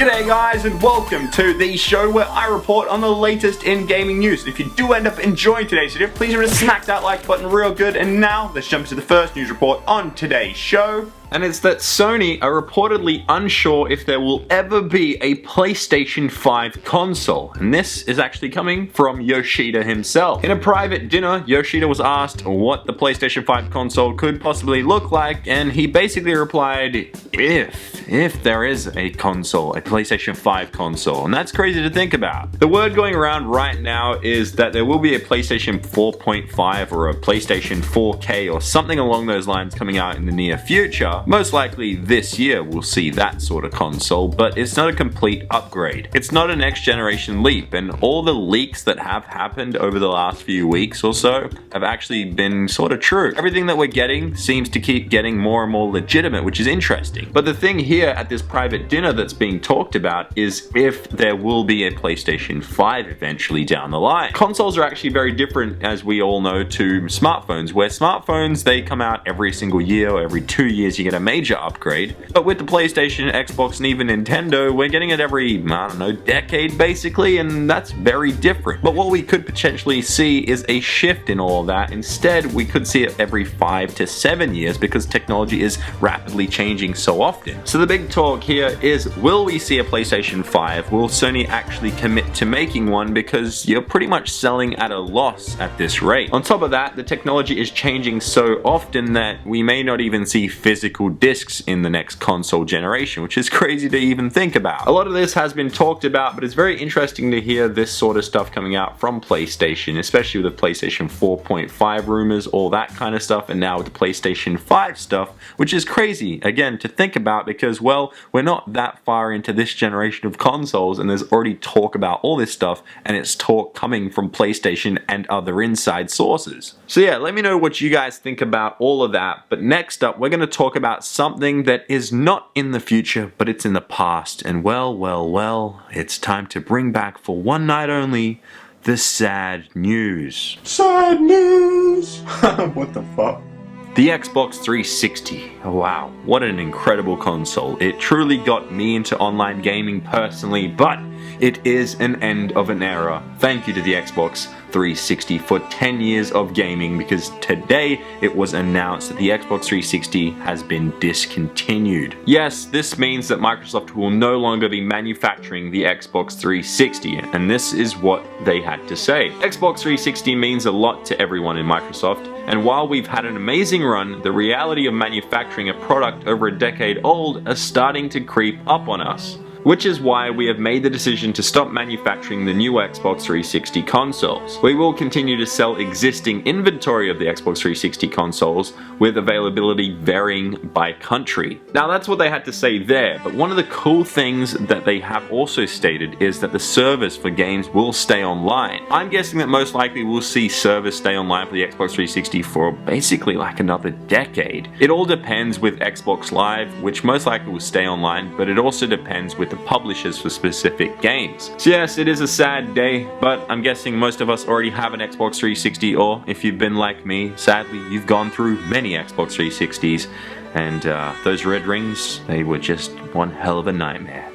G'day guys and welcome to the show where I report on the latest in gaming news. If you do end up enjoying today's video, please remember to smack that like button real good. And now let's jump into the first news report on today's show. And it's that Sony are reportedly unsure if there will ever be a PlayStation 5 console. And this is actually coming from Yoshida himself. In a private dinner, Yoshida was asked what the PlayStation 5 console could possibly look like, and he basically replied, if there is a console, a PlayStation 5 console. And that's crazy to think about. The word going around right now is that there will be a PlayStation 4.5 or a PlayStation 4K or something along those lines coming out in the near future. Most likely this year we'll see that sort of console, but it's not a complete upgrade. It's not a next generation leap, and all the leaks that have happened over the last few weeks or so have actually been sort of true. Everything that we're getting seems to keep getting more and more legitimate, which is interesting. But the thing here at this private dinner that's being talked about is if there will be a PlayStation 5 eventually down the line. Consoles are actually very different, as we all know, to smartphones, where smartphones, they come out every single year or every 2 years you get a major upgrade. But with the PlayStation, Xbox, and even Nintendo, we're getting it every, I don't know, decade basically, and that's very different. But what we could potentially see is a shift in all of that. Instead, we could see it every 5 to 7 years because technology is rapidly changing so often. So the big talk here is, will we see a PlayStation 5? Will Sony actually commit to making one? Because you're pretty much selling at a loss at this rate. On top of that, the technology is changing so often that we may not even see physical discs in the next console generation, which is crazy to even think about. A lot of this has been talked about, but it's very interesting to hear this sort of stuff coming out from PlayStation, especially with the PlayStation 4.5 rumors, all that kind of stuff, and now with the PlayStation 5 stuff, which is crazy, again, to think about because, well, we're not that far into this generation of consoles, and there's already talk about all this stuff, and it's talk coming from PlayStation and other inside sources. So yeah, let me know what you guys think about all of that, but next up, we're going to talk about something that is not in the future, but it's in the past. And well, it's time to bring back for one night only the sad news. Sad news! What the fuck? The Xbox 360. Oh, wow, what an incredible console. It truly got me into online gaming personally, but it is an end of an era. Thank you to the Xbox 360 for 10 years of gaming, because today it was announced that the Xbox 360 has been discontinued. Yes, this means that Microsoft will no longer be manufacturing the Xbox 360, and this is what they had to say. Xbox 360 means a lot to everyone in Microsoft, and while we've had an amazing run, the reality of manufacturing a product over a decade old is starting to creep up on us. Which is why we have made the decision to stop manufacturing the new Xbox 360 consoles. We will continue to sell existing inventory of the Xbox 360 consoles, with availability varying by country. Now that's what they had to say there, but one of the cool things that they have also stated is that the service for games will stay online. I'm guessing that most likely we'll see service stay online for the Xbox 360 for basically like another decade. It all depends with Xbox Live, which most likely will stay online, but it also depends with the publishers for specific games. So yes, it is a sad day, but I'm guessing most of us already have an Xbox 360, or if you've been like me, sadly, you've gone through many Xbox 360s, and those red rings, they were just one hell of a nightmare.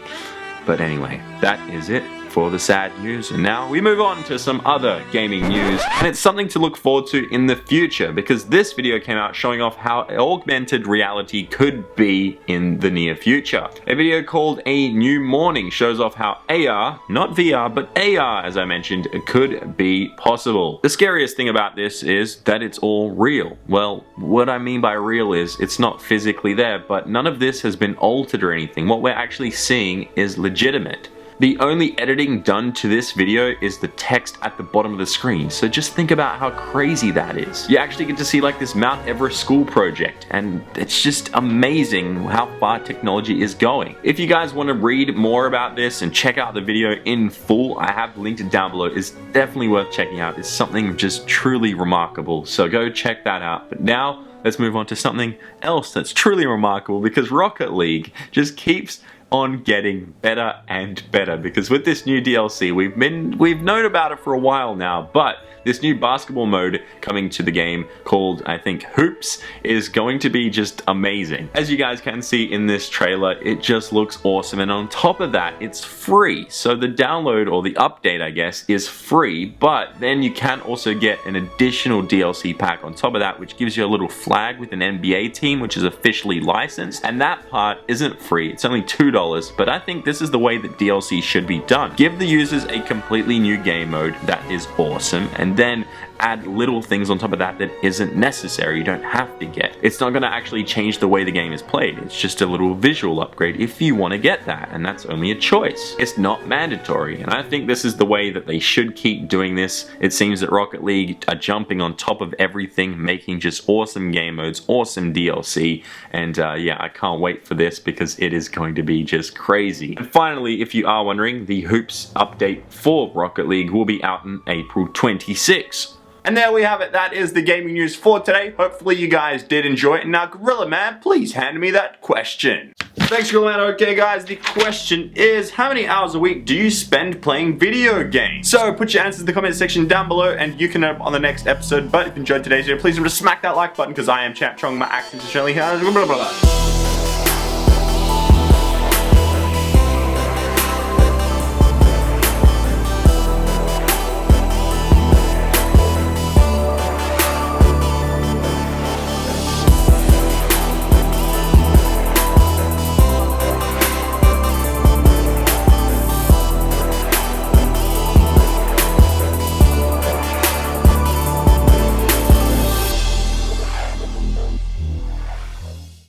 But anyway, that is it for the sad news, and now we move on to some other gaming news, and it's something to look forward to in the future, because this video came out showing off how augmented reality could be in the near future. A video called A New Morning shows off how AR, not VR, but AR, as I mentioned, could be possible. The scariest thing about this is that it's all real. Well, what I mean by real is it's not physically there, but none of this has been altered or anything. What we're actually seeing is legitimate. The only editing done to this video is the text at the bottom of the screen, so just think about how crazy that is. You actually get to see like this Mount Everest school project, and it's just amazing how far technology is going. If you guys want to read more about this and check out the video in full, I have linked it down below. It's definitely worth checking out. It's something just truly remarkable, so go check that out. But now, let's move on to something else that's truly remarkable, because Rocket League just keeps on getting better and better, because with this new DLC, we've known about it for a while now, but this new basketball mode coming to the game called, I think, Hoops, is going to be just amazing. As you guys can see in this trailer, it just looks awesome, and on top of that, it's free. So the download, or the update, I guess, is free, but then you can also get an additional DLC pack on top of that, which gives you a little flag with an NBA team, which is officially licensed, and that part isn't free. It's only $2, but I think this is the way that DLC should be done. Give the users a completely new game mode that is awesome, and then add little things on top of that that isn't necessary, you don't have to get. It's not going to actually change the way the game is played, it's just a little visual upgrade if you want to get that, and that's only a choice. It's not mandatory, and I think this is the way that they should keep doing this. It seems that Rocket League are jumping on top of everything, making just awesome game modes, awesome DLC, and yeah, I can't wait for this because it is going to be just crazy. And finally, if you are wondering, the Hoops update for Rocket League will be out on April 26th. And there we have it, that is the gaming news for today. Hopefully you guys did enjoy it. And now, Gorilla Man, please hand me that question. Thanks, Gorilla Man. Okay, guys, the question is, how many hours a week do you spend playing video games? So put your answers in the comment section down below, and you can know on the next episode. But if you enjoyed today's video, please remember to smack that like button, because I am ChampChong. My accent is generally here.